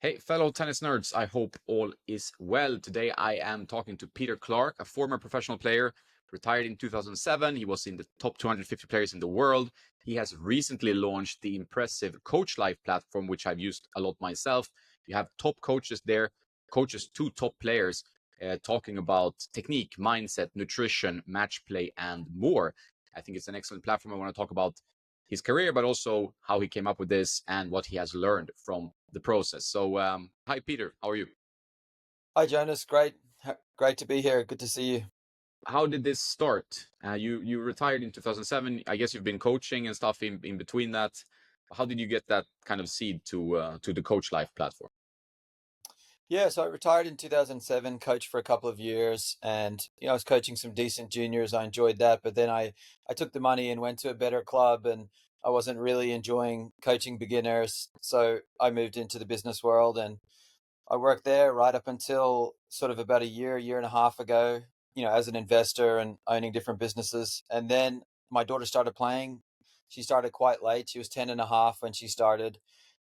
Hey, fellow tennis nerds, I hope all is well. Today I am talking to Peter Clarke, a former professional player, retired in 2007. He was in the top 250 players in the world. He has recently launched the impressive Coachlife platform, which I've used a lot myself. You have top coaches there, coaches to top players, talking about technique, mindset, nutrition, match play, and more. I think it's an excellent platform. I want to talk about his career, but also how he came up with this and what he has learned from the process. So, hi, Peter. How are you? Hi, Jonas. Great, great to be here. Good to see you. How did this start? You retired in 2007. I guess you've been coaching and stuff in between that. How did you get that kind of seed to the Coachlife platform? Yeah, so I retired in 2007, coached for a couple of years, and I was coaching some decent juniors. I enjoyed that, but then I took the money and went to a better club, and I wasn't really enjoying coaching beginners, so I moved into the business world, and I worked there right up until sort of about a year and a half ago. As an investor and owning different businesses, and then my daughter started playing. She started quite late. She was 10 and a half when she started,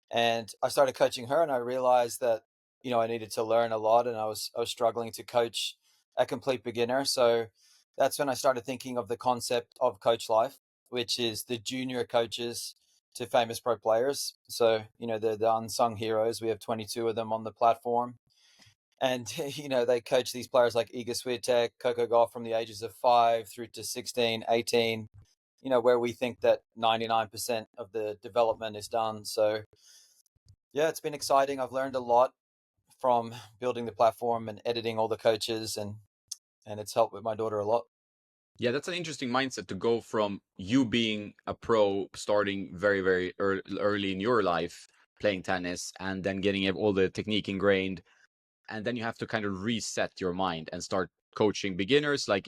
and I started coaching her, and I realized that I needed to learn a lot, and I was struggling to coach a complete beginner. So that's when I started thinking of the concept of Coachlife, which is the junior coaches to famous pro players. So the unsung heroes. We have 22 of them on the platform, and they coach these players like Iga Swiatek, Coco Golf from the ages of 5 through to 16, 18. Where we think that 99% of the development is done. So yeah, it's been exciting. I've learned a lot from building the platform and editing all the coaches, and it's helped with my daughter a lot. Yeah, that's an interesting mindset to go from you being a pro, starting very early in your life playing tennis, and then getting all the technique ingrained, and then you have to kind of reset your mind and start coaching beginners. Like,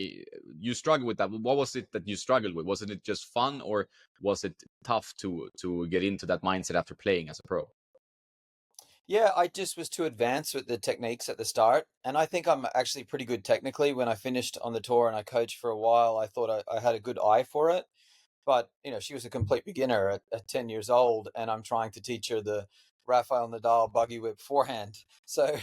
you struggle with that. What was it that you struggled with? Wasn't it just fun, or was it tough to get into that mindset after playing as a pro? Yeah, I just was too advanced with the techniques at the start, and I think I'm actually pretty good technically. When I finished on the tour and I coached for a while, I thought I had a good eye for it. But she was a complete beginner at 10 years old, and I'm trying to teach her the Rafael Nadal buggy whip forehand. So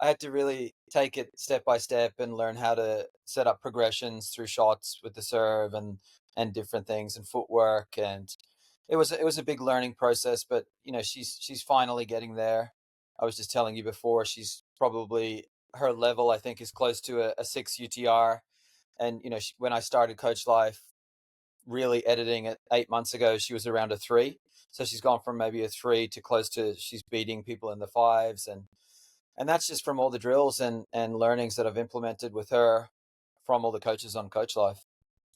I had to really take it step by step and learn how to set up progressions through shots with the serve and different things and footwork. And it was a big learning process, but she's finally getting there. I was just telling you before, she's probably, her level I think is close to a 6 UTR. And when I started Coachlife, really editing it 8 months ago, she was around a 3. So she's gone from maybe a 3 to close to, she's beating people in the 5s, and that's just from all the drills and learnings that I've implemented with her from all the coaches on Coachlife.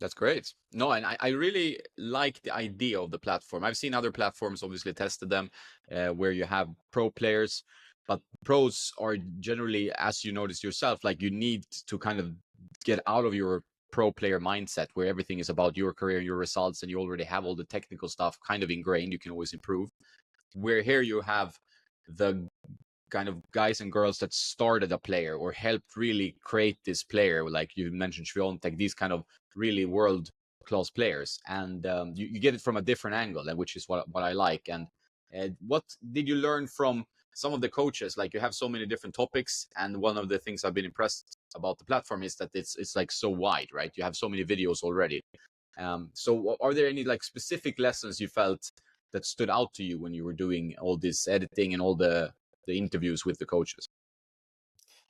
That's great. No, and I really like the idea of the platform. I've seen other platforms, obviously tested them, where you have pro players, but pros are generally, as you notice yourself, like you need to kind of get out of your pro player mindset where everything is about your career and your results, and you already have all the technical stuff kind of ingrained. You can always improve. Where here you have the kind of guys and girls that started a player or helped really create this player, like you mentioned Sviontek, these kind of really world class players, and you get it from a different angle, and which is what I like. And what did you learn from some of the coaches? Like, you have so many different topics, and one of the things I've been impressed about the platform is that it's like so wide, right? You have so many videos already. So are there any like specific lessons you felt that stood out to you when you were doing all this editing and all the interviews with the coaches?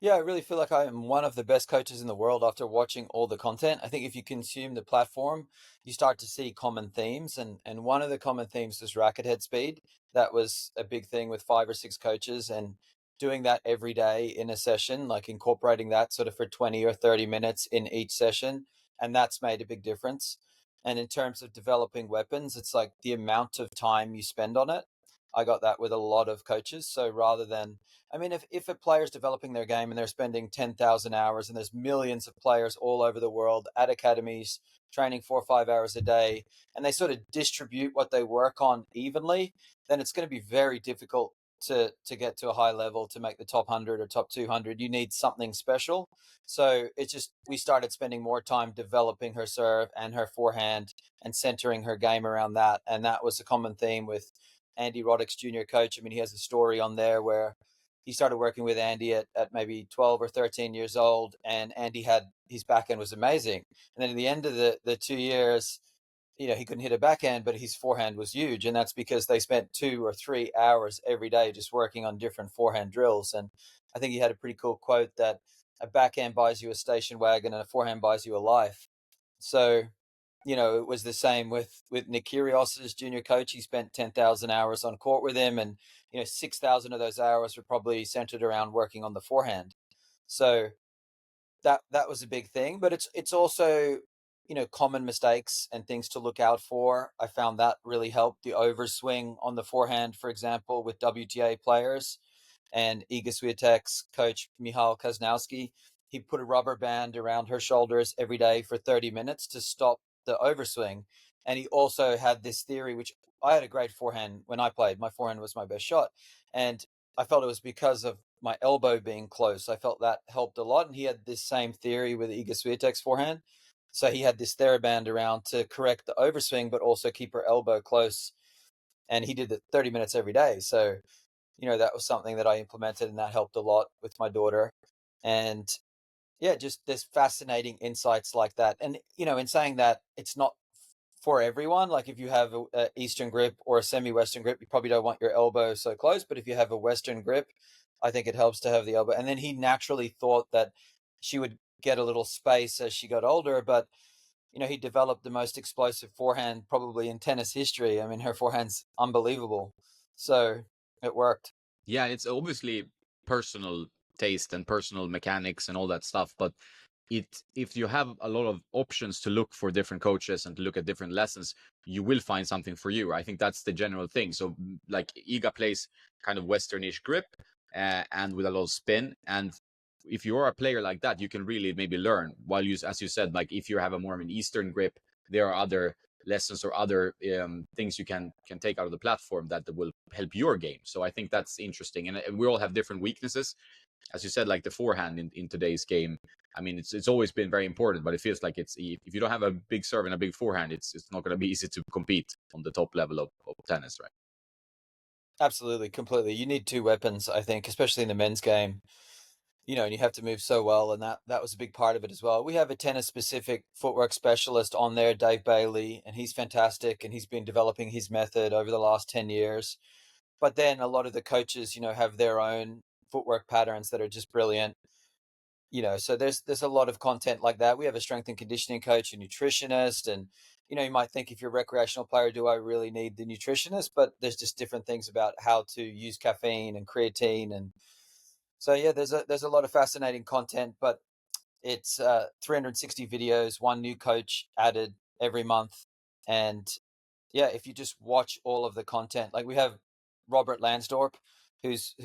Yeah, I really feel like I am one of the best coaches in the world after watching all the content. I think if you consume the platform, you start to see common themes, and one of the common themes was racket head speed. That was a big thing with 5 or 6 coaches, and doing that every day in a session, like incorporating that sort of for 20 or 30 minutes in each session, and that's made a big difference. And in terms of developing weapons, it's like the amount of time you spend on it. I got that with a lot of coaches. So rather than, I mean, if a player's developing their game and they're spending 10,000 hours, and there's millions of players all over the world at academies training 4 or 5 hours a day, and they sort of distribute what they work on evenly, then it's going to be very difficult to get to a high level to make the top 100 or top 200. You need something special. So it's just, we started spending more time developing her serve and her forehand and centering her game around that. And that was a common theme with Andy Roddick's junior coach. I mean, he has a story on there where he started working with Andy at maybe 12 or 13 years old, and Andy had his backhand was amazing. And then at the end of the 2 years, he couldn't hit a backhand, but his forehand was huge. And that's because they spent 2 or 3 hours every day just working on different forehand drills. And I think he had a pretty cool quote that a backhand buys you a station wagon and a forehand buys you a life. So, it was the same with Nick Kyrgios's junior coach. He spent 10,000 hours on court with him, and 6,000 of those hours were probably centered around working on the forehand. So that was a big thing, but it's also common mistakes and things to look out for. I found that really helped. The overswing on the forehand, for example, with WTA players, and Iga Swiatek's coach Michal Kaznowski, he put a rubber band around her shoulders every day for 30 minutes to stop the overswing. And he also had this theory, which I had a great forehand when I played. My forehand was my best shot. And I felt it was because of my elbow being close. I felt that helped a lot. And he had this same theory with Iga Swiatek's forehand. So he had this TheraBand around to correct the overswing, but also keep her elbow close. And he did it 30 minutes every day. So that was something that I implemented, and that helped a lot with my daughter. And yeah, just there's fascinating insights like that. And in saying that, it's not for everyone. Like if you have a Eastern grip or a semi-Western grip, you probably don't want your elbow so close. But if you have a Western grip, I think it helps to have the elbow. And then he naturally thought that she would get a little space as she got older, but he developed the most explosive forehand probably in tennis history. I mean, her forehand's unbelievable. So it worked. Yeah, it's obviously personal taste and personal mechanics and all that stuff, but if you have a lot of options to look for different coaches and to look at different lessons, you will find something for you. I think that's the general thing. So like Iga plays kind of westernish grip, and with a lot of spin, and if you're a player like that, you can really maybe learn while you, as you said, like if you have a more of an Eastern grip, there are other lessons or other things you can take out of the platform that will help your game. So I think that's interesting, and we all have different weaknesses, as you said, like the forehand in today's game. I mean, it's always been very important, but it feels like it's, if you don't have a big serve and a big forehand, it's not going to be easy to compete on the top level of tennis, right? Absolutely, completely. You need two weapons, I think, especially in the men's game. And you have to move so well, and that was a big part of it as well. We have a tennis specific footwork specialist on there, Dave Bailey, and he's fantastic, and he's been developing his method over the last 10 years. But then a lot of the coaches, have their own footwork patterns that are just brilliant. So there's a lot of content like that. We have a strength and conditioning coach, a nutritionist, and you might think, if you're a recreational player, do I really need the nutritionist? But there's just different things about how to use caffeine and creatine. And so yeah, there's a lot of fascinating content, but it's 360 videos, one new coach added every month. And yeah, if you just watch all of the content, like we have Robert Lansdorp, who's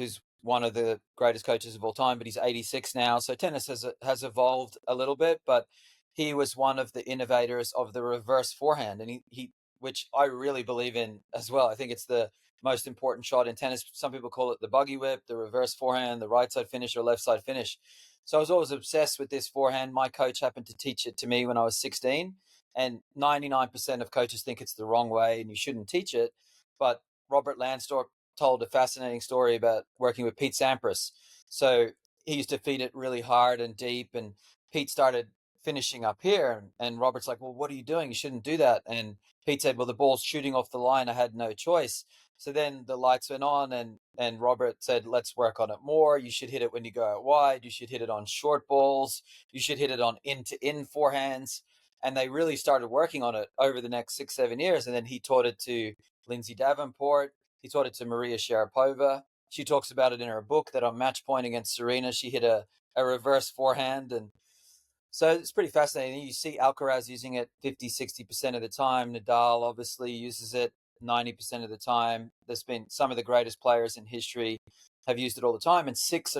one of the greatest coaches of all time, but he's 86 now. So tennis has evolved a little bit, but he was one of the innovators of the reverse forehand, and he which I really believe in as well. I think it's the most important shot in tennis. Some people call it the buggy whip, the reverse forehand, the right side finish or left side finish. So I was always obsessed with this forehand. My coach happened to teach it to me when I was 16, and 99% of coaches think it's the wrong way and you shouldn't teach it. But Robert Lansdorp told a fascinating story about working with Pete Sampras. So he used to feed it really hard and deep, and Pete started finishing up here. And Robert's like, well, what are you doing? You shouldn't do that. And Pete said, well, the ball's shooting off the line. I had no choice. So then the lights went on, and Robert said, let's work on it more. You should hit it when you go out wide. You should hit it on short balls. You should hit it on in forehands. And they really started working on it over the next 6, 7 years. And then he taught it to Lindsay Davenport. He taught it to Maria Sharapova. She talks about it in her book that on match point against Serena, she hit a reverse forehand. And so it's pretty fascinating. You see Alcaraz using it 50, 60% of the time. Nadal obviously uses it 90% of the time. There's been some of the greatest players in history have used it all the time. And six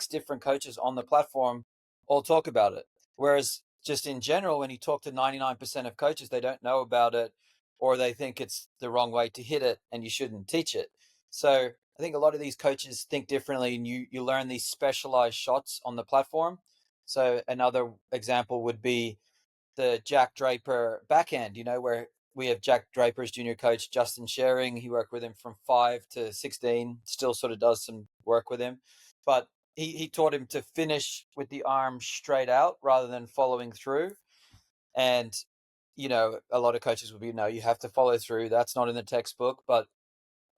different coaches on the platform all talk about it. Whereas just in general, when you talk to 99% of coaches, they don't know about it, or they think it's the wrong way to hit it and you shouldn't teach it. So I think a lot of these coaches think differently, and you learn these specialized shots on the platform. So another example would be the Jack Draper backhand, where we have Jack Draper's junior coach, Justin Sharing. He worked with him from 5 to 16, still sort of does some work with him. But he taught him to finish with the arm straight out rather than following through. And, a lot of coaches would be, no, you have to follow through. That's not in the textbook, but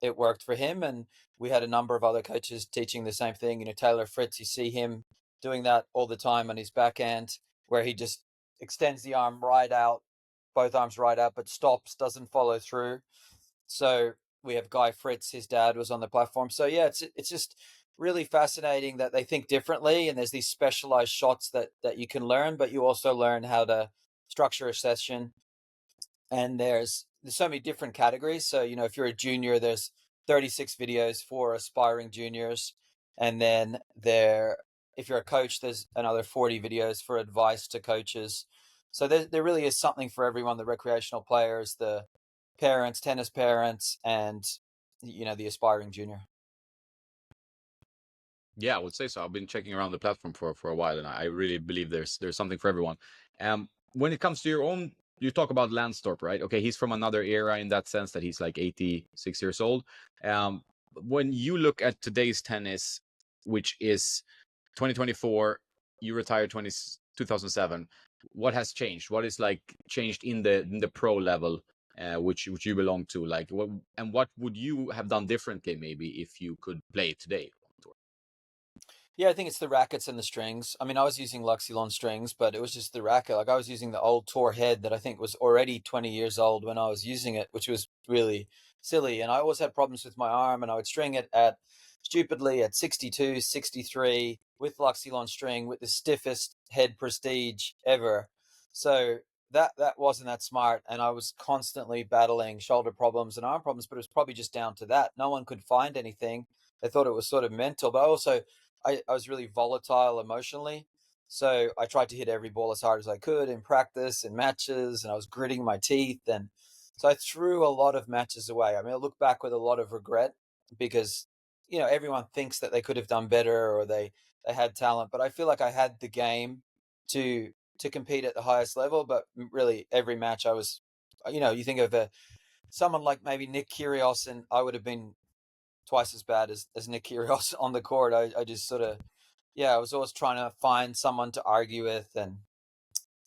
it worked for him. And we had a number of other coaches teaching the same thing. Taylor Fritz, you see him doing that all the time on his backhand, where he just extends the arm right out, both arms right out, but stops, doesn't follow through. So we have Guy Fritz, his dad was on the platform. So yeah, it's just really fascinating that they think differently, and there's these specialized shots that you can learn, but you also learn how to structure a session. And there's so many different categories. So if you're a junior, there's 36 videos for aspiring juniors, and then if you're a coach, there's another 40 videos for advice to coaches. So there really is something for everyone: the recreational players, the parents, tennis parents, and the aspiring junior. Yeah, I would say so. I've been checking around the platform for a while, and I really believe there's something for everyone. When it comes to your own, you talk about Lansdorp, right? Okay, he's from another era in that sense that he's like 86 years old. When you look at today's tennis, which is 2024, you retired 2007. What has changed? What is like changed in the pro level, which you belong to? Like, what would you have done differently maybe if you could play today? Yeah, I think it's the rackets and the strings. I mean, I was using Luxilon strings, but it was just the racket. Like I was using the old Tour head that I think was already 20 years old when I was using it, which was really silly. And I always had problems with my arm, and I would string it at stupidly at 62, 63 with Luxilon string with the stiffest head prestige ever. So that wasn't that smart, and I was constantly battling shoulder problems and arm problems, but it was probably just down to that. No one could find anything. They thought it was sort of mental, but also I was really volatile emotionally. So I tried to hit every ball as hard as I could in practice and matches, and I was gritting my teeth. And so I threw a lot of matches away. I mean, I look back with a lot of regret because, everyone thinks that they could have done better or they had talent, but I feel like I had the game to to compete at the highest level. But really, every match I was, you think of someone like maybe Nick Kyrgios, and I would have been twice as bad as Nick Kyrgios on the court. I just sort of, yeah, I was always trying to find someone to argue with, and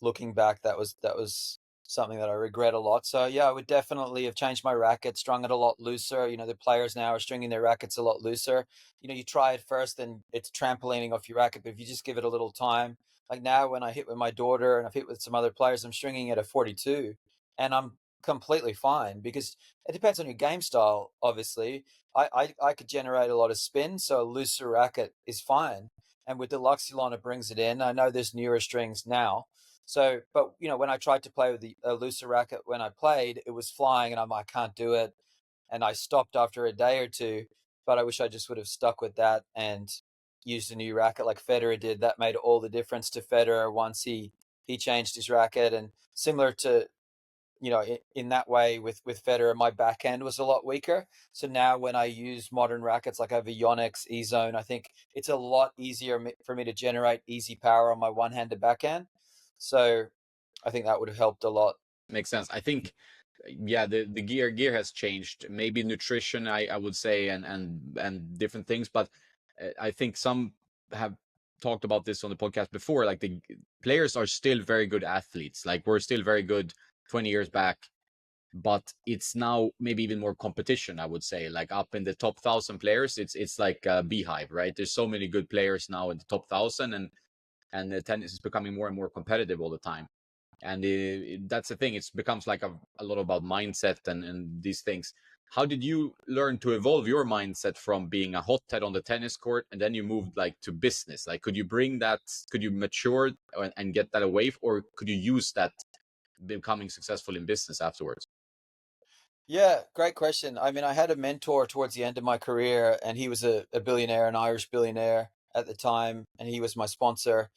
looking back, that was something that I regret a lot. So yeah, I would definitely have changed my racket, strung it a lot looser. The players now are stringing their rackets a lot looser. You try it first, and it's trampolining off your racket, but if you just give it a little time, like now when I hit with my daughter and I've hit with some other players, I'm stringing it at 42, and I'm completely fine because it depends on your game style. Obviously, I could generate a lot of spin, so a looser racket is fine. And with the Luxilon, it brings it in. I know there's newer strings now, so, but when I tried to play with a looser racket when I played, it was flying, and I can't do it, and I stopped after a day or two. But I wish I just would have stuck with that and used a new racket like Federer did. That made all the difference to Federer once he changed his racket. And similar to in that way with Federer, my backhand was a lot weaker. So now when I use modern rackets like I have a Yonex E Zone, I think it's a lot easier for me to generate easy power on my one-handed backhand. So I think that would have helped a lot. Makes sense. I think, yeah, the gear has changed. Maybe nutrition, I would say, and different things. But I think some have talked about this on the podcast before. Like the players are still very good athletes. Like we're still very good 20 years back, but it's now maybe even more competition. I would say, like up in the top 1,000 players, it's like a beehive, right? There's so many good players now in the top 1,000, and the tennis is becoming more and more competitive all the time. And that's the thing, it becomes like a lot about mindset and these things. How did you learn to evolve your mindset from being a hothead on the tennis court, and then you moved like to business? Like, could you bring that, could you mature and get that away, or could you use that becoming successful in business afterwards? Yeah, great question. I mean, I had a mentor towards the end of my career, and he was a billionaire, an Irish billionaire at the time, and he was my sponsor.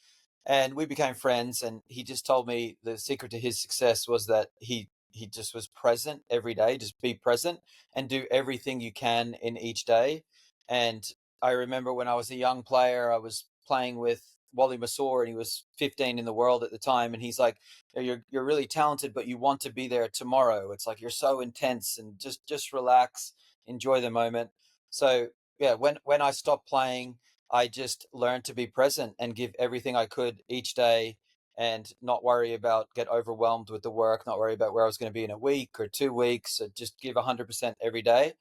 And we became friends, and he just told me the secret to his success was that he just was present every day. Just be present and do everything you can in each day. And I remember when I was a young player, I was playing with Wally Masur, and he was 15 in the world at the time, and he's like, you're really talented, but you want to be there tomorrow. It's like you're so intense, and just relax, enjoy the moment. So yeah, when I stopped playing, I just learned to be present and give everything I could each day, and not worry about get overwhelmed with the work, not worry about where I was going to be in a week or 2 weeks. So just give 100% every day.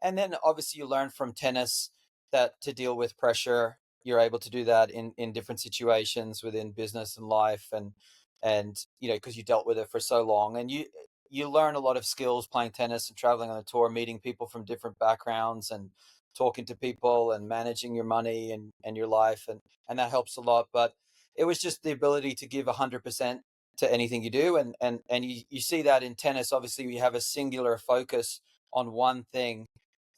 And then obviously you learn from tennis that to deal with pressure, you're able to do that in different situations within business and life, and you know, because you dealt with it for so long, and you learn a lot of skills playing tennis and traveling on the tour, meeting people from different backgrounds and talking to people and managing your money and your life, and that helps a lot. But it was just the ability to give 100% to anything you do, and you see that in tennis. Obviously we have a singular focus on one thing,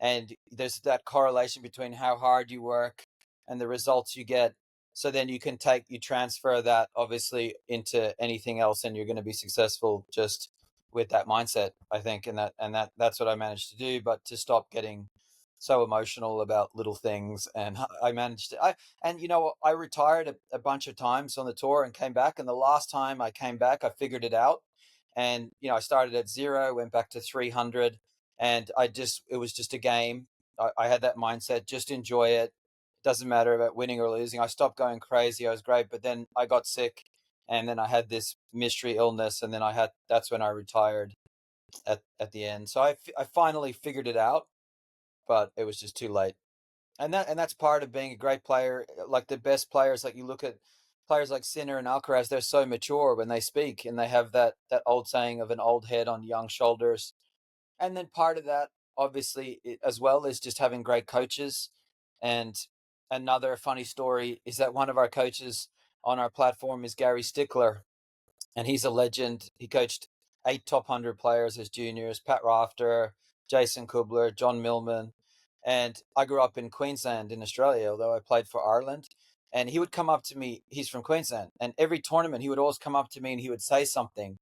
and there's that correlation between how hard you work and the results you get. So then you transfer that obviously into anything else, and you're going to be successful just with that mindset, I think. And that's what I managed to do, but to stop getting so emotional about little things. And I managed to, and you know, I retired a bunch of times on the tour and came back. And the last time I came back, I figured it out. And, you know, I started at 0, went back to 300, and it was just a game. I had that mindset, just enjoy it. Doesn't matter about winning or losing. I stopped going crazy. I was great. But then I got sick, and then I had this mystery illness. And then that's when I retired at the end. So I finally figured it out, but it was just too late. And that's part of being a great player. Like the best players, like you look at players like Sinner and Alcaraz, they're so mature when they speak, and they have that old saying of an old head on young shoulders. And then part of that, obviously, as well, is just having great coaches. And another funny story is that one of our coaches on our platform is Gary Stickler, and he's a legend. He coached 8 top 100 players as juniors: Pat Rafter, Jason Kubler, John Millman. And I grew up in Queensland in Australia, although I played for Ireland. And he would come up to me, he's from Queensland, and every tournament he would always come up to me and he would say something.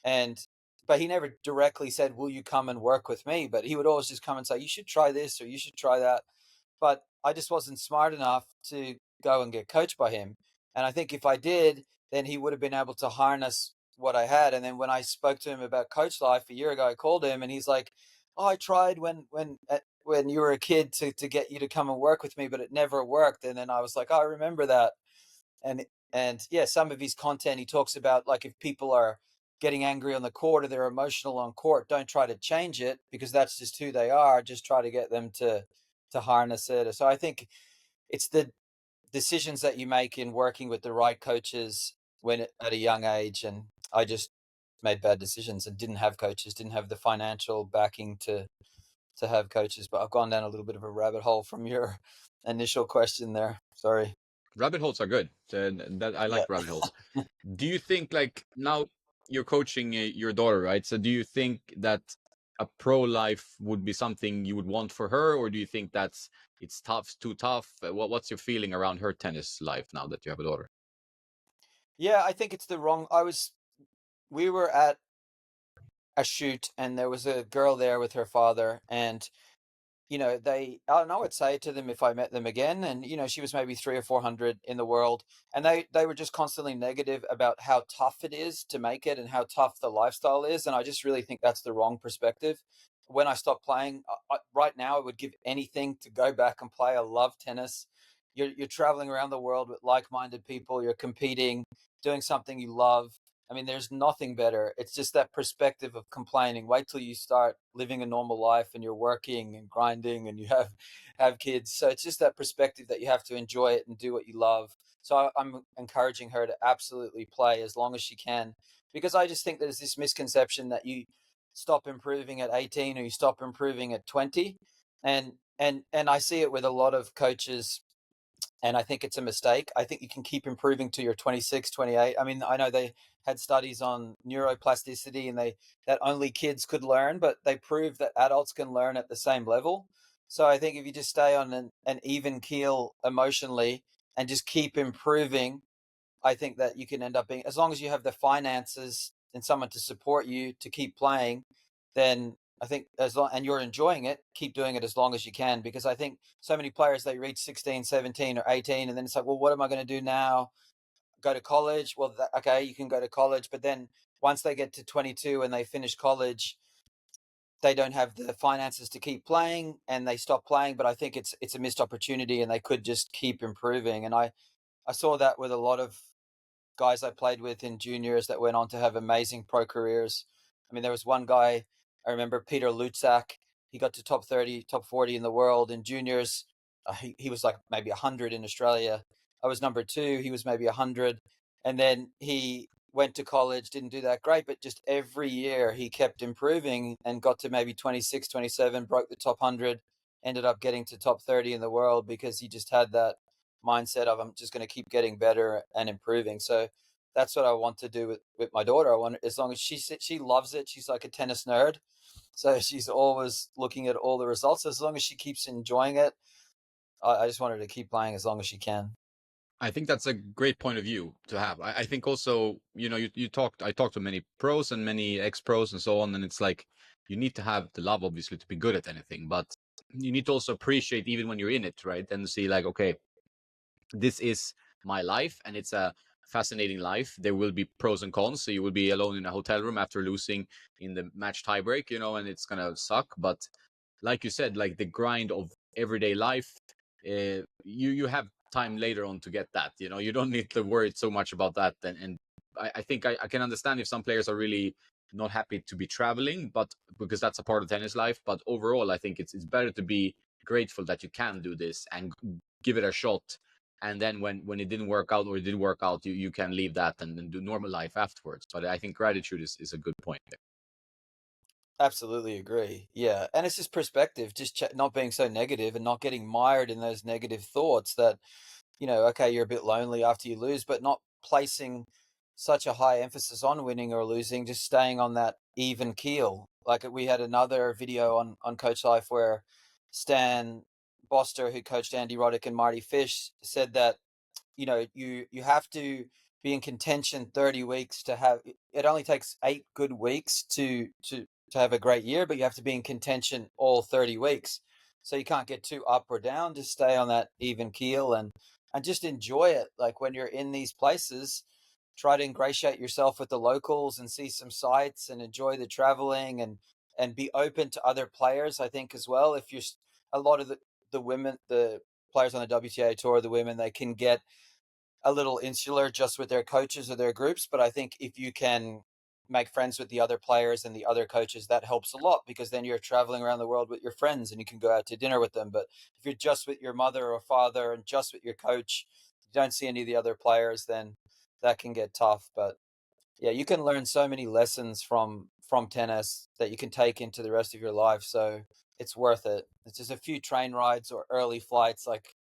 And but he never directly said, "Will you come and work with me?" But he would always just come and say, "You should try this or you should try that." But I just wasn't smart enough to go and get coached by him. And I think if I did, then he would have been able to harness what I had. And then when I spoke to him about Coachlife a year ago, I called him and he's like, "Oh, I tried when you were a kid to get you to come and work with me, but it never worked." And then I was like, "Oh, I remember that." And yeah, some of his content, he talks about, like, if people are getting angry on the court or they're emotional on court, don't try to change it, because that's just who they are. Just try to get them to harness it. So I think it's the decisions that you make in working with the right coaches at a young age. And I just made bad decisions and didn't have coaches, didn't have the financial backing to have coaches. But I've gone down a little bit of a rabbit hole from your initial question there. Sorry. Rabbit holes are good. That I Yeah. like rabbit holes. Do you think, like, now you're coaching your daughter, right? So do you think that a pro life would be something you would want for her, or do you think it's tough, too tough? What's your feeling around her tennis life now that you have a daughter? Yeah, I think it's the wrong. We were at a shoot and there was a girl there with her father, and you know, I don't know, I would say to them if I met them again, and you know, she was maybe 3 or 400 in the world, and they were just constantly negative about how tough it is to make it and how tough the lifestyle is. And I just really think that's the wrong perspective. When I stopped playing, right now, I would give anything to go back and play. I love tennis. You're traveling around the world with like-minded people. You're competing, doing something you love. I mean, there's nothing better. It's just that perspective of complaining. Wait till you start living a normal life and you're working and grinding and you have kids. So it's just that perspective that you have to enjoy it and do what you love. So I'm encouraging her to absolutely play as long as she can, because I just think there's this misconception that you stop improving at 18 or you stop improving at 20. And I see it with a lot of coaches, and I think it's a mistake. I think you can keep improving till you're 26, 28. I mean, I know they had studies on neuroplasticity, and they that only kids could learn, but they proved that adults can learn at the same level. So I think if you just stay on an even keel emotionally and just keep improving, I think that you can end up being, as long as you have the finances and someone to support you to keep playing, then I think, as long and you're enjoying it, keep doing it as long as you can. Because I think so many players, they reach 16, 17 or 18, and then it's like, well, what am I going to do now? Go to college? Well, okay, you can go to college, but then once they get to 22 and they finish college, they don't have the finances to keep playing and they stop playing. But I think it's a missed opportunity, and they could just keep improving. And I saw that with a lot of guys I played with in juniors that went on to have amazing pro careers. I mean, there was one guy I remember, Peter Lutzak. He got to top 30, top 40 in the world in juniors. He was like maybe 100 in Australia. I was number two. He was maybe 100. And then he went to college, didn't do that great, but just every year he kept improving and got to maybe 26, 27, broke the top 100, ended up getting to top 30 in the world because he just had that mindset of, I'm just going to keep getting better and improving. So that's what I want to do with my daughter. I want, as long as she loves it. She's like a tennis nerd, so she's always looking at all the results. As long as she keeps enjoying it, I just want her to keep playing as long as she can. I think that's a great point of view to have. I think also, I talked to many pros and many ex pros and so on, and it's like you need to have the love, obviously, to be good at anything, but you need to also appreciate even when you're in it, right? And see, like, okay, this is my life and it's a fascinating life. There will be pros and cons. So you will be alone in a hotel room after losing in the match tiebreak, and it's gonna suck. But like you said, like the grind of everyday life, you have time later on to get that. You don't need to worry so much about that. And I think I can understand if some players are really not happy to be traveling, but because that's a part of tennis life. But overall, I think it's better to be grateful that you can do this and give it a shot. And then when it didn't work out or it did work out, you can leave that and do normal life afterwards. But I think gratitude is a good point there. Absolutely agree. Yeah, and it's just perspective, just not being so negative and not getting mired in those negative thoughts that, okay, you're a bit lonely after you lose, but not placing such a high emphasis on winning or losing, just staying on that even keel. Like we had another video on Coach Life where Stan Boster, who coached Andy Roddick and Marty Fish, said that you have to be in contention 30 weeks to have it. Only takes 8 good weeks to have a great year, but you have to be in contention all 30 weeks. So you can't get too up or down, just stay on that even keel and just enjoy it. Like when you're in these places, try to ingratiate yourself with the locals and see some sights and enjoy the traveling and be open to other players, I think, as well. If you're a lot of the women, the players on the WTA tour, the women, they can get a little insular just with their coaches or their groups. But I think if you can make friends with the other players and the other coaches, that helps a lot, because then you're traveling around the world with your friends and you can go out to dinner with them. But if you're just with your mother or father and just with your coach, you don't see any of the other players, then that can get tough. But yeah, you can learn so many lessons from tennis that you can take into the rest of your life. So it's worth it. It's just a few train rides or early flights. Like,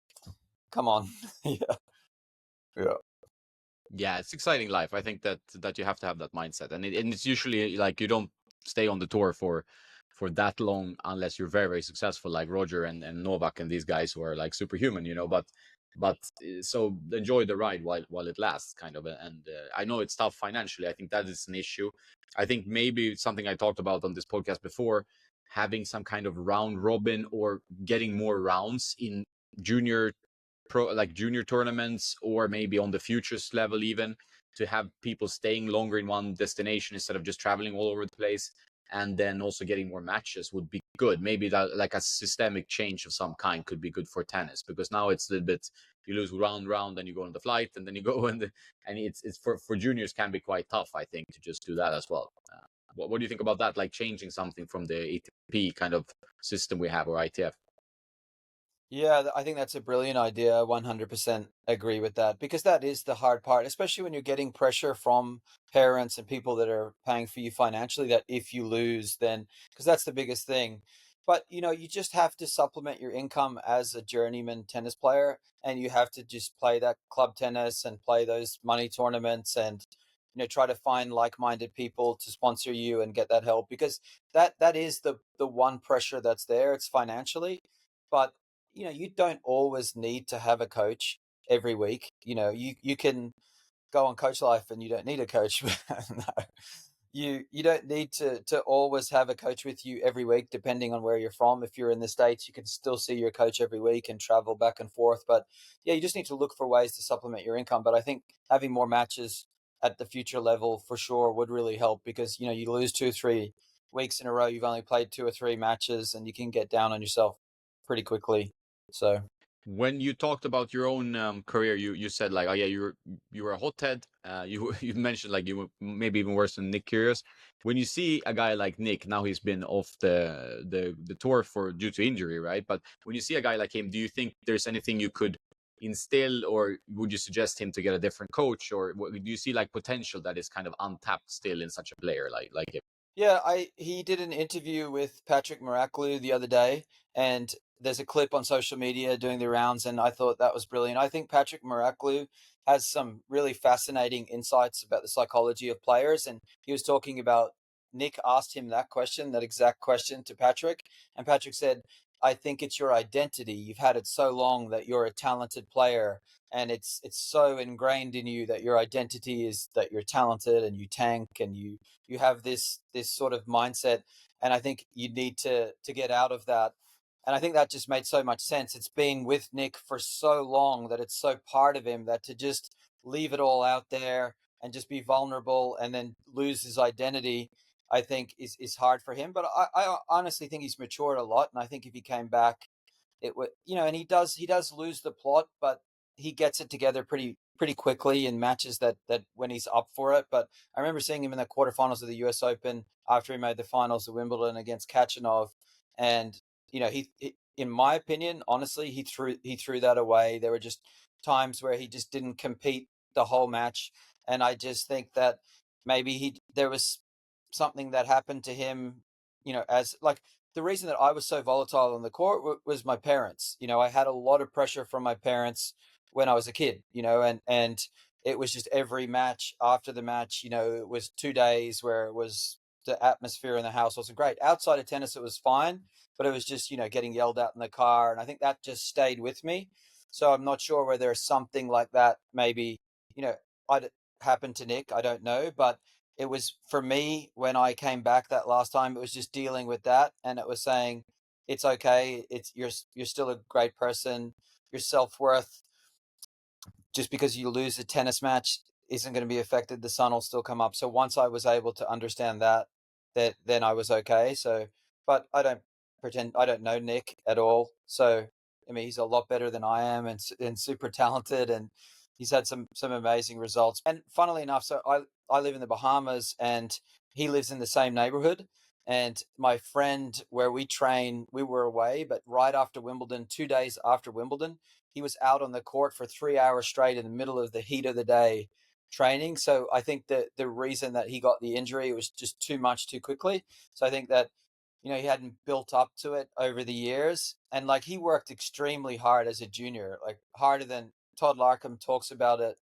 come on. Yeah. Yeah. Yeah, it's exciting life. I think that you have to have that mindset, and it's usually like you don't stay on the tour for that long unless you're very successful, like Roger and Novak and these guys who are like superhuman, But so enjoy the ride while it lasts, kind of. And I know it's tough financially. I think that is an issue. I think maybe something I talked about on this podcast before, having some kind of round robin or getting more rounds in junior junior tournaments, or maybe on the futures level, even to have people staying longer in one destination instead of just traveling all over the place, and then also getting more matches would be good. Maybe that, like a systemic change of some kind, could be good for tennis, because now it's a little bit, you lose round and you go on the flight and then you go and it's for juniors can be quite tough, I think, to just do that as well. What do you think about that, like changing something from the ATP kind of system we have, or ITF? Yeah, I think that's a brilliant idea. 100% agree with that, because that is the hard part, especially when you're getting pressure from parents and people that are paying for you financially, that if you lose, then because that's the biggest thing. But you just have to supplement your income as a journeyman tennis player, and you have to just play that club tennis and play those money tournaments, and try to find like-minded people to sponsor you and get that help, because that is the one pressure that's there. It's financially, but you don't always need to have a coach every week. You can go on Coach Life and you don't need a coach. No, you don't need to always have a coach with you every week, depending on where you're from. If you're in the States, you can still see your coach every week and travel back and forth. But yeah, you just need to look for ways to supplement your income. But I think having more matches at the future level for sure would really help, because you lose two, three weeks in a row you've only played 2 or 3 matches, and you can get down on yourself pretty quickly. So When you talked about your own career, you said like, oh yeah, you were a hothead. You you mentioned like you were maybe even worse than Nick Kyrgios. When you see a guy like Nick, now he's been off the tour for due to injury, right? But when you see a guy like him, do you think there's anything you could instill, or would you suggest him to get a different coach, or do you see like potential that is kind of untapped still in such a player like him? yeah, I he did an interview with Patrick Moraklu the other day, and there's a clip on social media doing the rounds, and I thought that was brilliant. I think Patrick Moraklu has some really fascinating insights about the psychology of players, and he was talking about Nick asked him that question, that exact question to Patrick, and Patrick said, "I think it's your identity. You've had it so long that you're a talented player, and it's so ingrained in you that your identity is that you're talented and you tank and you have this sort of mindset, and I think you need to get out of that." And I think that just made so much sense. It's been with Nick for so long that it's so part of him that to just leave it all out there and just be vulnerable and then lose his identity, I think is hard for him. But I honestly think he's matured a lot, and I think if he came back, it would, and he does lose the plot, but he gets it together pretty quickly in matches that when he's up for it. But I remember seeing him in the quarterfinals of the US Open after he made the finals of Wimbledon against Kachanov, and he in my opinion, honestly, he threw that away. There were just times where he just didn't compete the whole match, and I just think that maybe he there was something that happened to him, as like the reason that I was so volatile on the court was my parents. I had a lot of pressure from my parents when I was a kid, and it was just every match after the match, it was 2 days where it was the atmosphere in the house wasn't great. Outside of tennis, it was fine, but it was just, getting yelled at in the car. And I think that just stayed with me. So I'm not sure whether something like that maybe, you know, I'd happened to Nick. I don't know. But it was for me when I came back that last time, it was just dealing with that. And it was saying, it's okay. You're still a great person. Your self-worth, just because you lose a tennis match, isn't going to be affected. The sun will still come up. So once I was able to understand that then I was okay. So, but I don't know Nick at all. So I mean, he's a lot better than I am, and super talented, and he's had some amazing results. And funnily enough, so I live in the Bahamas, and he lives in the same neighborhood. And my friend, where we train, we were away, but right after Wimbledon, 2 days after Wimbledon, he was out on the court for 3 hours straight in the middle of the heat of the day training. So I think that the reason that he got the injury was just too much too quickly. So I think that he hadn't built up to it over the years, and like he worked extremely hard as a junior, like harder than Todd Larkham talks about it.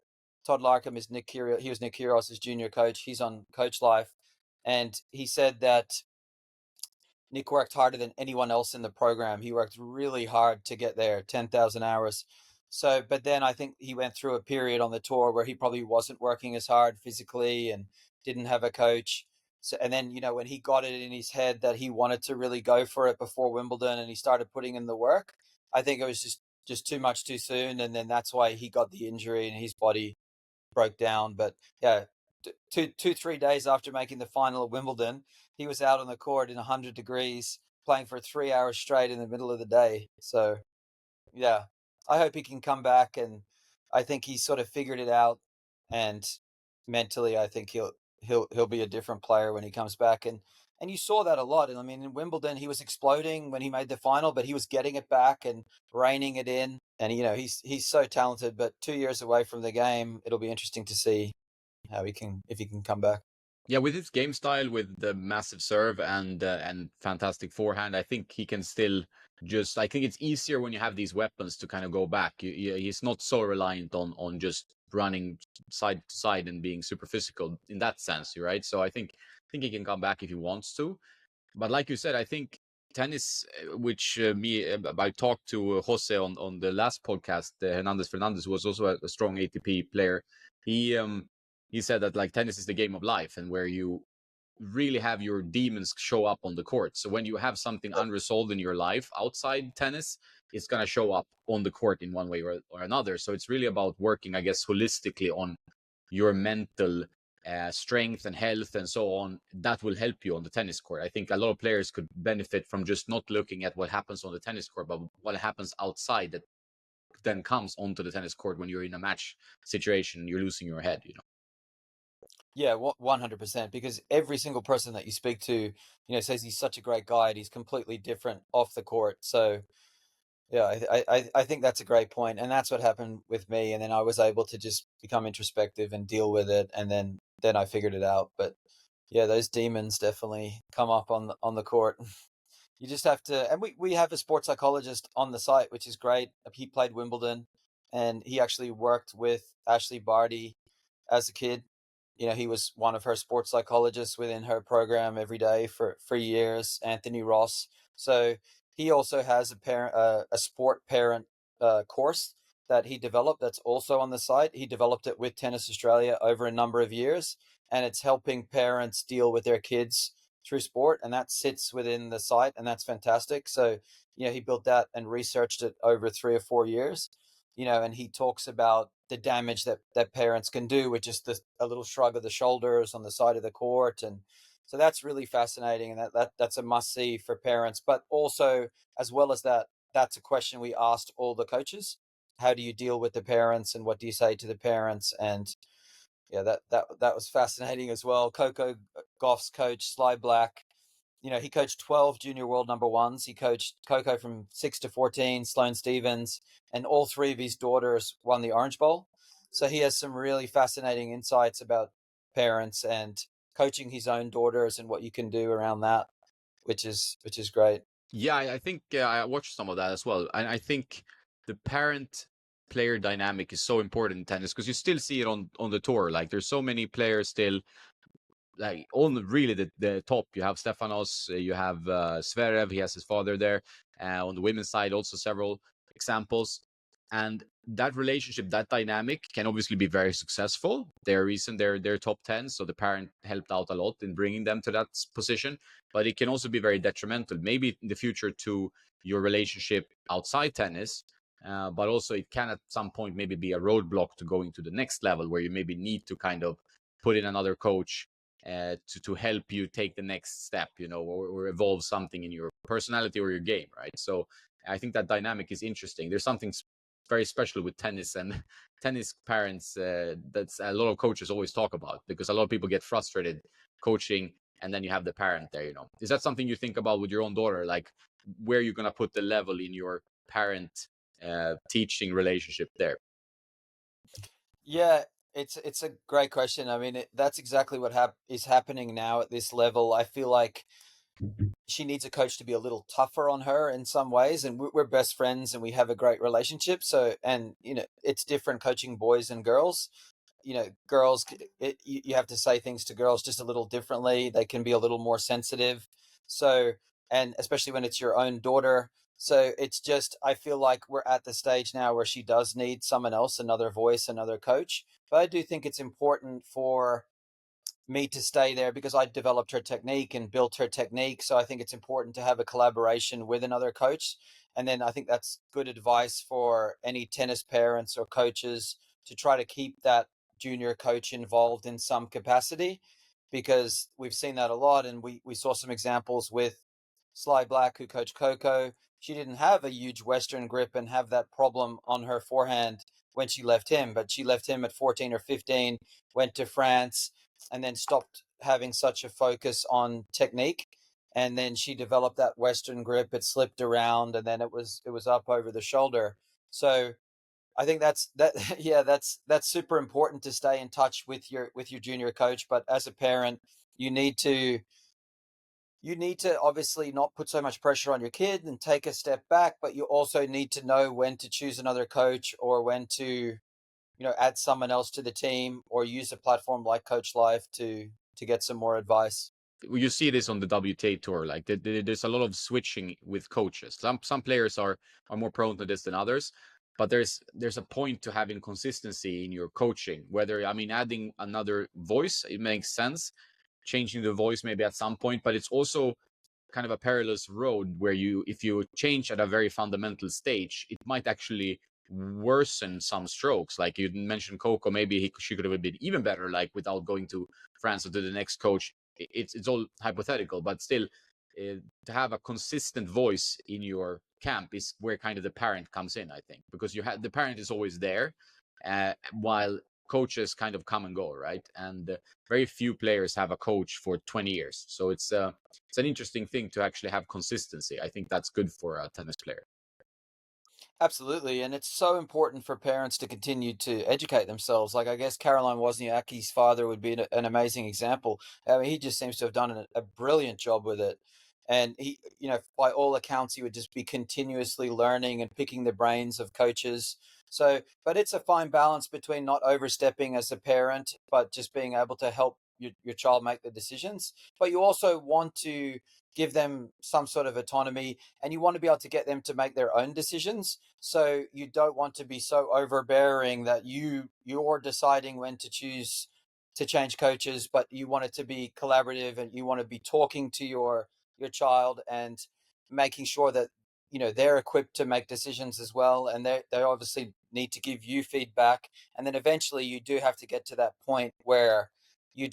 Todd Larkham is Nick Kyrgios. He was Nick Kyrgios' junior coach. He's on Coachlife, and he said that Nick worked harder than anyone else in the program. He worked really hard to get there, 10,000 hours. So, but then I think he went through a period on the tour where he probably wasn't working as hard physically and didn't have a coach. So, and then, when he got it in his head that he wanted to really go for it before Wimbledon and he started putting in the work, I think it was just too much too soon. And then that's why he got the injury and his body broke down. But yeah, 3 days after making the final of Wimbledon, he was out on the court in 100 degrees playing for 3 hours straight in the middle of the day. So yeah, I hope he can come back, and I think he's sort of figured it out. And mentally, I think he'll be a different player when he comes back. And you saw that a lot. And I mean, in Wimbledon, he was exploding when he made the final, but he was getting it back and reining it in. And he's so talented. But 2 years away from the game, it'll be interesting to see how if he can come back. Yeah, with his game style, with the massive serve and fantastic forehand, I think he can still just. I think it's easier when you have these weapons to kind of go back. He's not so reliant on just running side to side and being super physical in that sense, right? So I think he can come back if he wants to. But like you said, I think tennis, which I talked to Jose on the last podcast, Hernandez Fernandez, who was also a strong ATP player. He um he said that like tennis is the game of life, and where you really have your demons show up on the court. So when you have something unresolved in your life outside tennis, it's gonna show up on the court in one way or another. So it's really about working, I guess, holistically on your mental strength and health and so on, that will help you on the tennis court. I think a lot of players could benefit from just not looking at what happens on the tennis court, but what happens outside that then comes onto the tennis court when you're in a match situation, you're losing your head, you know. Yeah, 100%. Because every single person that you speak to, says he's such a great guy and he's completely different off the court. So yeah, I think that's a great point, and that's what happened with me. And then I was able to just become introspective and deal with it, and then I figured it out. But yeah, those demons definitely come up on the court. You just have to, and we have a sports psychologist on the site, which is great. He played Wimbledon, and he actually worked with Ashley Barty as a kid. He was one of her sports psychologists within her program every day for years. Anthony Ross. So he also has a sport parent course that he developed. That's also on the site. He developed it with Tennis Australia over a number of years, and it's helping parents deal with their kids through sport, and that sits within the site, and that's fantastic. So he built that and researched it over 3 or 4 years, and he talks about the damage that parents can do with just a little shrug of the shoulders on the side of the court. And so that's really fascinating, and that's a must see for parents. But also, as well as that, that's a question we asked all the coaches: how do you deal with the parents, and what do you say to the parents? And yeah, that was fascinating as well. Coco Goff's coach, Sly Black, he coached 12 junior world number ones. He coached Coco from 6 to 14, Sloane Stevens, and all three of his daughters won the Orange Bowl. So he has some really fascinating insights about parents and coaching his own daughters and what you can do around that, which is great. Yeah, I think I watched some of that as well. And I think the parent player dynamic is so important in tennis because you still see it on the tour. Like there's so many players still like on really the top. You have Stefanos, you have Zverev, he has his father there. On the women's side, also several examples. And that relationship, that dynamic can obviously be very successful. They're recent, they're top 10, so the parent helped out a lot in bringing them to that position. But it can also be very detrimental, maybe in the future to your relationship outside tennis. But also, it can at some point maybe be a roadblock to going to the next level where you maybe need to kind of put in another coach to help you take the next step, you know, or evolve something in your personality or your game, right? So I think that dynamic is interesting. There's something very special with tennis and tennis parents that's a lot of coaches always talk about because a lot of people get frustrated coaching and then you have the parent there, you know. Is that something you think about with your own daughter, like where you're going to put the level in your parent teaching relationship there? Yeah, it's a great question. I mean, that's exactly what is happening now at this level. I feel like she needs a coach to be a little tougher on her in some ways, and we're best friends and we have a great relationship. So, and it's different coaching boys and girls. Girls, you have to say things to girls just a little differently. They can be a little more sensitive. So, and especially when it's your own daughter. So it's just, I feel like we're at the stage now where she does need someone else, another voice, another coach. But I do think it's important for me to stay there because I developed her technique and built her technique. So I think it's important to have a collaboration with another coach. And then I think that's good advice for any tennis parents or coaches to try to keep that junior coach involved in some capacity because we've seen that a lot. And we saw some examples with Sly Black, who coached Coco. She didn't have a huge Western grip and have that problem on her forehand when she left him, but she left him at 14 or 15, went to France, and then stopped having such a focus on technique. And then she developed that Western grip. It slipped around, and then it was up over the shoulder. So I think that yeah, that's super important to stay in touch with your junior coach. But as a parent, you need to you need to obviously not put so much pressure on your kid and take a step back, but you also need to know when to choose another coach or when to, add someone else to the team or use a platform like Coachlife to get some more advice. You see this on the WTA tour. Like there's a lot of switching with coaches. Some players are more prone to this than others, but there's a point to having consistency in your coaching. Whether I mean adding another voice, it makes sense. Changing the voice maybe at some point, but it's also kind of a perilous road where if you change at a very fundamental stage, it might actually worsen some strokes. Like you mentioned, Coco, maybe she could have been even better, like without going to France or to the next coach. It's all hypothetical, but still, to have a consistent voice in your camp is where kind of the parent comes in, I think, because you have the parent is always there, while coaches kind of come and go, right? And very few players have a coach for 20 years, so it's an interesting thing to actually have consistency. I think that's good for a tennis player. Absolutely, and it's so important for parents to continue to educate themselves. Like I guess Caroline Wozniacki's father would be an amazing example. I mean, he just seems to have done a brilliant job with it, and he, by all accounts, he would just be continuously learning and picking the brains of coaches. So, but it's a fine balance between not overstepping as a parent, but just being able to help your child make the decisions. But you also want to give them some sort of autonomy, and you want to be able to get them to make their own decisions. So you don't want to be so overbearing that you're deciding when to choose to change coaches, but you want it to be collaborative, and you want to be talking to your child and making sure that they're equipped to make decisions as well, and they obviously need to give you feedback. And then eventually you do have to get to that point where you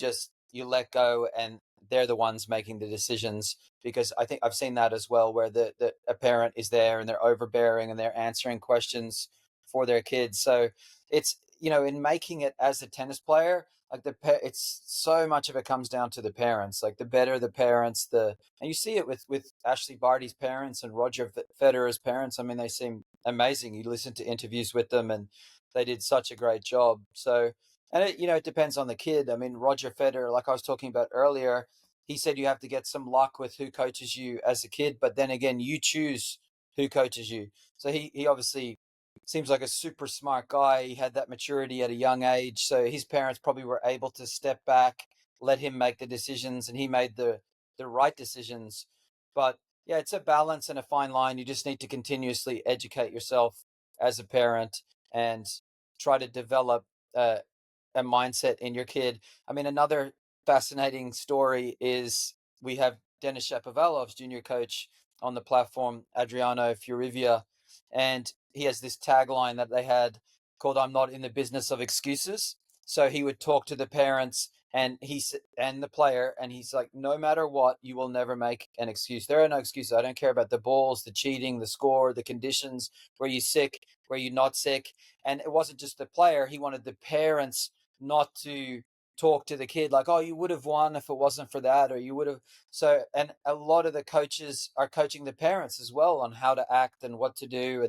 let go, and they're the ones making the decisions, because I think I've seen that as well, where the a parent is there and they're overbearing and they're answering questions for their kids. So it's in making it as a tennis player, like it's so much of it comes down to the parents. Like the better the parents, and you see it with Ashley Barty's parents and Roger Federer's parents. I mean, they seem amazing. You listen to interviews with them, and they did such a great job. So, and it depends on the kid. I mean, Roger Federer, like I was talking about earlier, he said you have to get some luck with who coaches you as a kid, but then again, you choose who coaches you. So he obviously seems like a super smart guy. He had that maturity at a young age. So his parents probably were able to step back, let him make the decisions, and he made the right decisions. But yeah, it's a balance and a fine line. You just need to continuously educate yourself as a parent and try to develop a mindset in your kid. I mean, another fascinating story is we have Denis Shapovalov's junior coach on the platform, Adriano Furivia, and he has this tagline that they had called "I'm not in the business of excuses." So he would talk to the parents and the player, and he's like, "No matter what, you will never make an excuse. There are no excuses. I don't care about the balls, the cheating, the score, the conditions, where you're sick, where you're not sick." And it wasn't just the player; he wanted the parents not to talk to the kid like, oh, you would have won if it wasn't for that, or you would have. So, and a lot of the coaches are coaching the parents as well on how to act and what to do.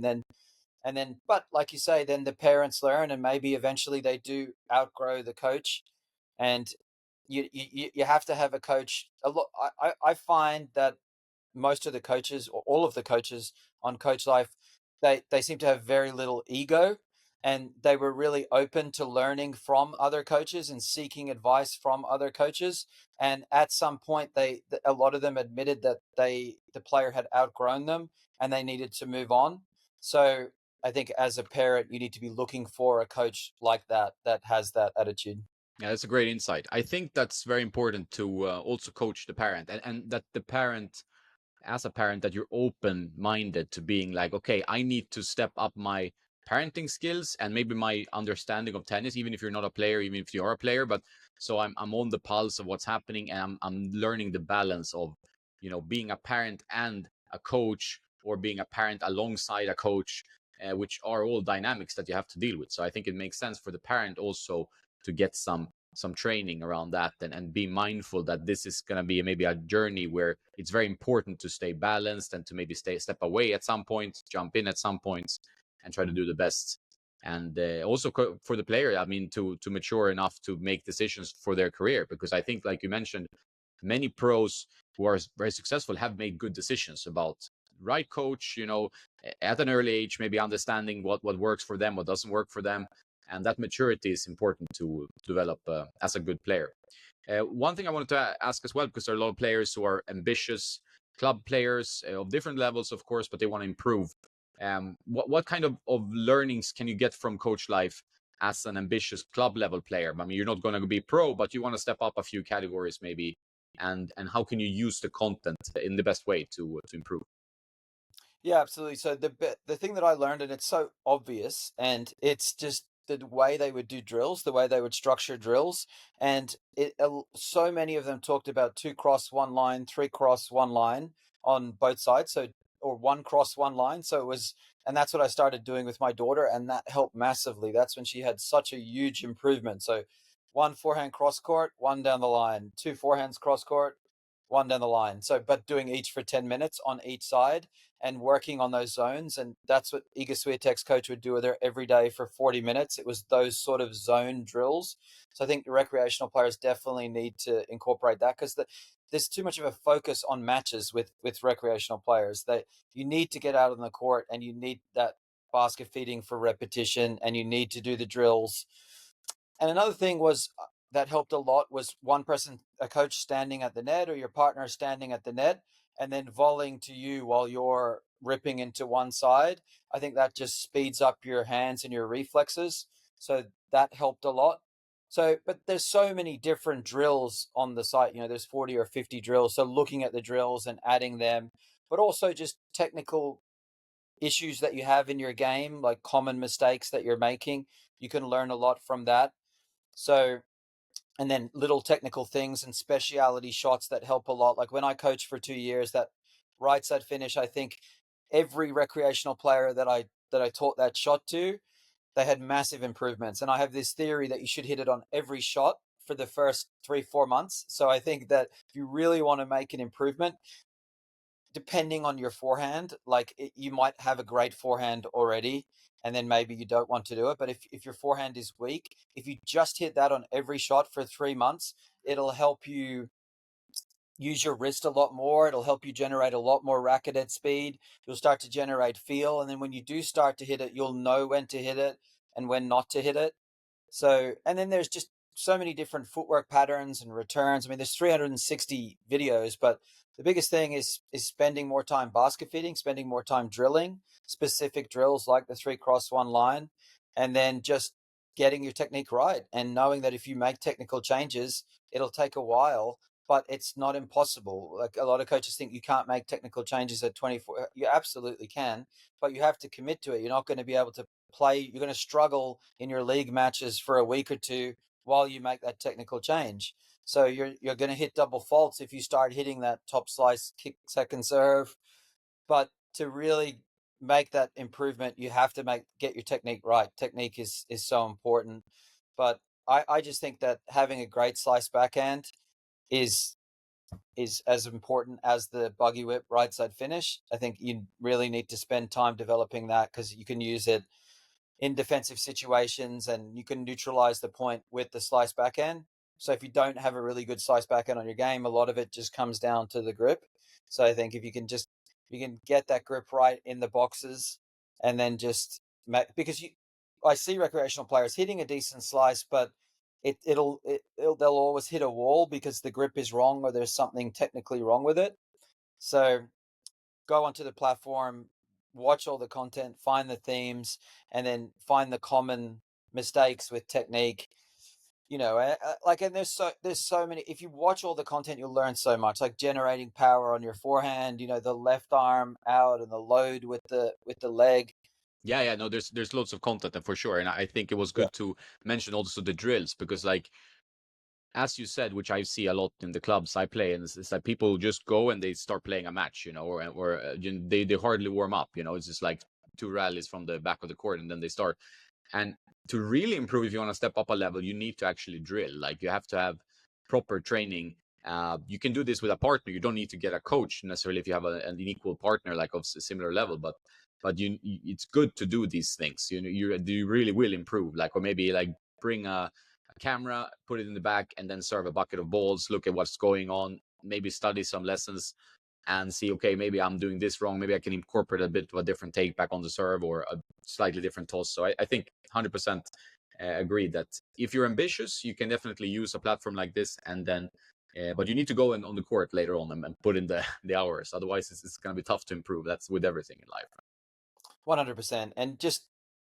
But like you say, then the parents learn, and maybe eventually they do outgrow the coach. And you have to have a coach. A lot. I find that most of the coaches, or all of the coaches on Coach Life, they seem to have very little ego, and they were really open to learning from other coaches and seeking advice from other coaches. And at some point, a lot of them admitted that the player had outgrown them and they needed to move on. So I think as a parent, you need to be looking for a coach like that that has that attitude. Yeah, that's a great insight. I think that's very important to also coach the parent, and that the parent, as a parent, that you're open minded to being like, okay, I need to step up my parenting skills and maybe my understanding of tennis, even if you're not a player, even if you are a player. But so I'm on the pulse of what's happening, and I'm learning the balance of, being a parent and a coach, or being a parent alongside a coach, which are all dynamics that you have to deal with. So I think it makes sense for the parent also to get some training around that, and be mindful that this is going to be maybe a journey where it's very important to stay balanced and to maybe step away at some point, jump in at some points, and try to do the best. And also for the player, I mean, to mature enough to make decisions for their career, because I think, like you mentioned, many pros who are very successful have made good decisions about right coach, at an early age, maybe understanding what works for them, what doesn't work for them. And that maturity is important to develop as a good player. One thing I wanted to ask as well, because there are a lot of players who are ambitious, club players of different levels, of course, but they want to improve. What kind of learnings can you get from Coach Life as an ambitious club level player? I mean, you're not going to be pro, but you want to step up a few categories maybe. And how can you use the content in the best way to improve? Yeah, absolutely. So the thing that I learned, and it's so obvious, and it's just the way they would do drills, the way they would structure drills, and so many of them talked about two cross one line, three cross one line on both sides, so or one cross one line. So it was, and that's what I started doing with my daughter, and that helped massively. That's when she had such a huge improvement. So one forehand cross court, one down the line, two forehands cross court, one down the line. So, but doing each for 10 minutes on each side and working on those zones. And that's what Iga Swiatek's coach would do with her every day for 40 minutes. It was those sort of zone drills. So I think the recreational players definitely need to incorporate that because there's too much of a focus on matches with recreational players. That you need to get out on the court and you need that basket feeding for repetition and you need to do the drills. And another thing was that helped a lot was one person, a coach standing at the net or your partner standing at the net and then volleying to you while you're ripping into one side. I think that just speeds up your hands and your reflexes. So that helped a lot. So, but there's so many different drills on the site. You know, there's 40 or 50 drills. So looking at the drills and adding them, but also just technical issues that you have in your game, like common mistakes that you're making. You can learn a lot from that. So, and then little technical things and speciality shots that help a lot. Like when I coached for 2 years, that right side finish, I think every recreational player that I taught that shot to, they had massive improvements. And I have this theory that you should hit it on every shot for the first 3, 4 months. So I think that if you really want to make an improvement, depending on your forehand, like you might have a great forehand already, and then maybe you don't want to do it. But if your forehand is weak, if you just hit that on every shot for 3 months, it'll help you use your wrist a lot more. It'll help you generate a lot more racket head speed. You'll start to generate feel. And then when you do start to hit it, you'll know when to hit it and when not to hit it. So, and then there's just so many different footwork patterns and returns. I mean, there's 360 videos, but the biggest thing is spending more time basket feeding, spending more time drilling specific drills like the three cross one line, and then just getting your technique right and knowing that if you make technical changes, it'll take a while, but it's not impossible. Like a lot of coaches think you can't make technical changes at 24. You absolutely can, but you have to commit to it. You're not going to be able to play, you're going to struggle in your league matches for a week or two while you make that technical change. So you're going to hit double faults if you start hitting that top slice kick second serve. But to really make that improvement, you have to get your technique right. Technique is so important. But I just think that having a great slice backhand is is as important as the buggy whip right side finish. I think you really need to spend time developing that because you can use it in defensive situations and you can neutralize the point with the slice backhand. So if you don't have a really good slice backhand on your game, a lot of it just comes down to the grip. So I think if you can get that grip right in the boxes and then just because I see recreational players hitting a decent slice, but they'll always hit a wall because the grip is wrong or there's something technically wrong with it. So go onto the platform, watch all the content, find the themes, and then find the common mistakes with technique. You know, like, and there's so many. If you watch all the content, you'll learn so much. Like generating power on your forehand. You know, the left arm out and the load with the leg. Yeah, yeah, no, there's lots of content and for sure. And I think it was Yeah. good to mention also the drills because like as you said, which I see a lot in the clubs I play, and it's like people just go and they start playing a match, you know, or they hardly warm up, you know, it's just like two rallies from the back of the court and then they start. And to really improve, if you want to step up a level, you need to actually drill. Like you have to have proper training. You can do this with a partner. You don't need to get a coach necessarily if you have an equal partner like of a similar level, but it's good to do these things. You know, you really will improve. Like or maybe like bring a camera, put it in the back, and then serve a bucket of balls. Look at what's going on. Maybe study some lessons and see, okay, maybe I'm doing this wrong. Maybe I can incorporate a bit of a different take back on the serve or a slightly different toss. So I think 100% agree that if you're ambitious, you can definitely use a platform like this. And then, but you need to go in on the court later on and put in the hours. Otherwise, it's going to be tough to improve. That's with everything in life. 100%. And just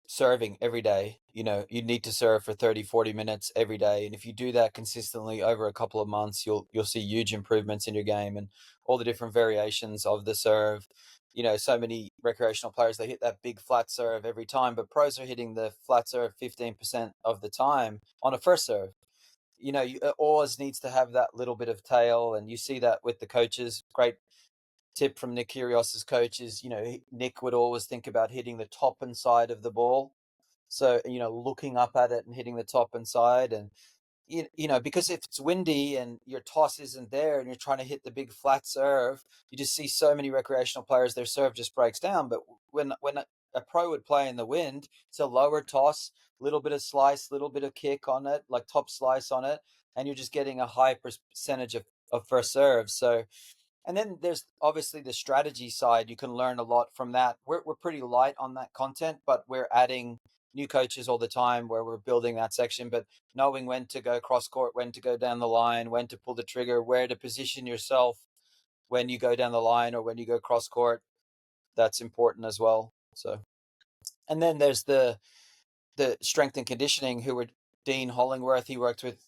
serving every day, you know, you need to serve for 30, 40 minutes every day. And if you do that consistently over a couple of months, you'll see huge improvements in your game and all the different variations of the serve. so many recreational players, they hit that big flat serve every time, but pros are hitting the flat serve 15% of the time on a first serve. It always needs to have that little bit of tail, and you see that with the coaches. Great tip from Nick Kyrgios's coach is, Nick would always think about hitting the top and side of the ball. So, looking up at it and hitting the top and side. And because if it's windy and your toss isn't there and you're trying to hit the big flat serve, you just see so many recreational players, their serve just breaks down. But when a pro would play in the wind, it's a lower toss, little bit of slice, little bit of kick on it, like top slice on it, and you're just getting a high percentage of first serve. So, and then there's obviously the strategy side. You can learn a lot from that. We're pretty light on that content, but we're adding new coaches all the time where we're building that section. But knowing when to go cross court, when to go down the line, when to pull the trigger, where to position yourself when you go down the line or when you go cross court, that's important as well. So, and then there's the strength and conditioning, who were Dean Hollingworth. He worked with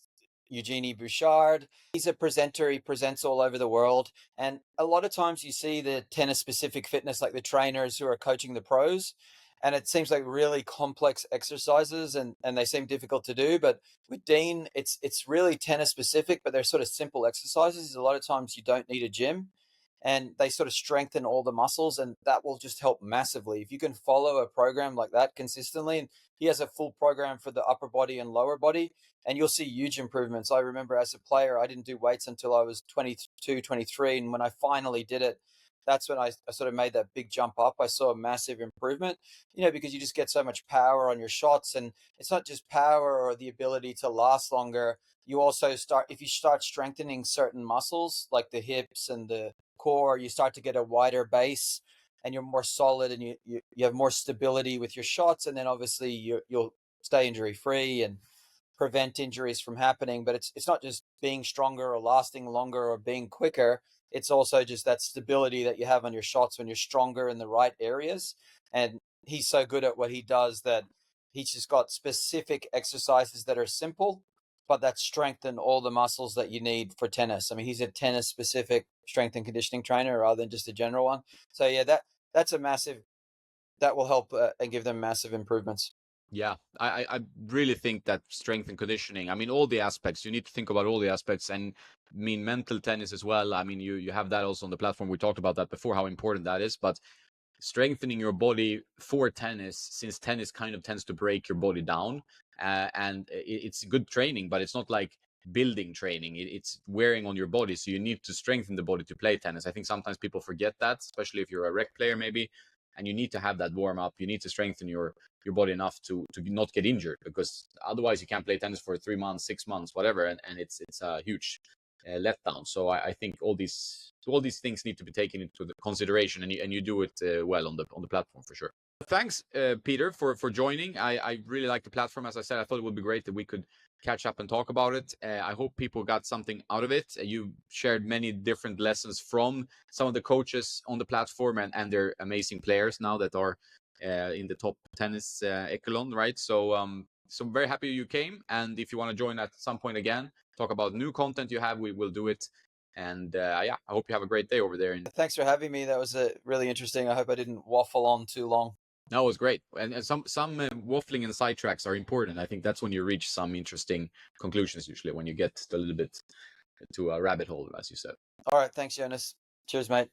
Eugenie Bouchard. He's a presenter. He presents all over the world. And a lot of times you see the tennis specific fitness, like the trainers who are coaching the pros. And it seems like really complex exercises, and they seem difficult to do. But with Dean, it's really tennis specific, but they're sort of simple exercises. A lot of times you don't need a gym, and they sort of strengthen all the muscles, and that will just help massively. If you can follow a program like that consistently, and he has a full program for the upper body and lower body, and you'll see huge improvements. I remember as a player, I didn't do weights until I was 22, 23. And when I finally did it, that's when I sort of made that big jump up. I saw a massive improvement, because you just get so much power on your shots. And it's not just power or the ability to last longer. You also if you start strengthening certain muscles like the hips and the core, you start to get a wider base, and you're more solid, and you have more stability with your shots. And then obviously you'll stay injury free and prevent injuries from happening. But it's not just being stronger or lasting longer or being quicker. It's also just that stability that you have on your shots when you're stronger in the right areas. And he's so good at what he does that he's just got specific exercises that are simple, but that strengthen all the muscles that you need for tennis. I mean, he's a tennis specific strength and conditioning trainer rather than just a general one. So yeah, that's a massive, that will help and give them massive improvements. Yeah, I really think that strength and conditioning, I mean, all the aspects, you need to think about all the aspects. And I mean, mental tennis as well. I mean, you have that also on the platform. We talked about that before, how important that is. But strengthening your body for tennis, since tennis kind of tends to break your body down, and it's good training, but it's not like building training. It's wearing on your body, so you need to strengthen the body to play tennis. I think sometimes people forget that, especially if you're a rec player maybe, and you need to have that warm up. You need to strengthen your body enough to not get injured, because otherwise you can't play tennis for 3 months, 6 months, whatever, and it's a huge letdown. So I think all these things need to be taken into the consideration, and you do it well on the platform for sure. Thanks, Peter, for joining. I really like the platform. As I said, I thought it would be great that we could catch up and talk about it. I hope people got something out of it. You shared many different lessons from some of the coaches on the platform, and their amazing players now that are in the top tennis echelon, right? So I'm very happy you came. And if you want to join at some point again, talk about new content you have, we will do it. And yeah, I hope you have a great day over there. Thanks for having me. That was really interesting. I hope I didn't waffle on too long. No, it was great. And some waffling and sidetracks are important. I think that's when you reach some interesting conclusions, usually when you get a little bit to a rabbit hole, as you said. All right. Thanks, Jonas. Cheers, mate.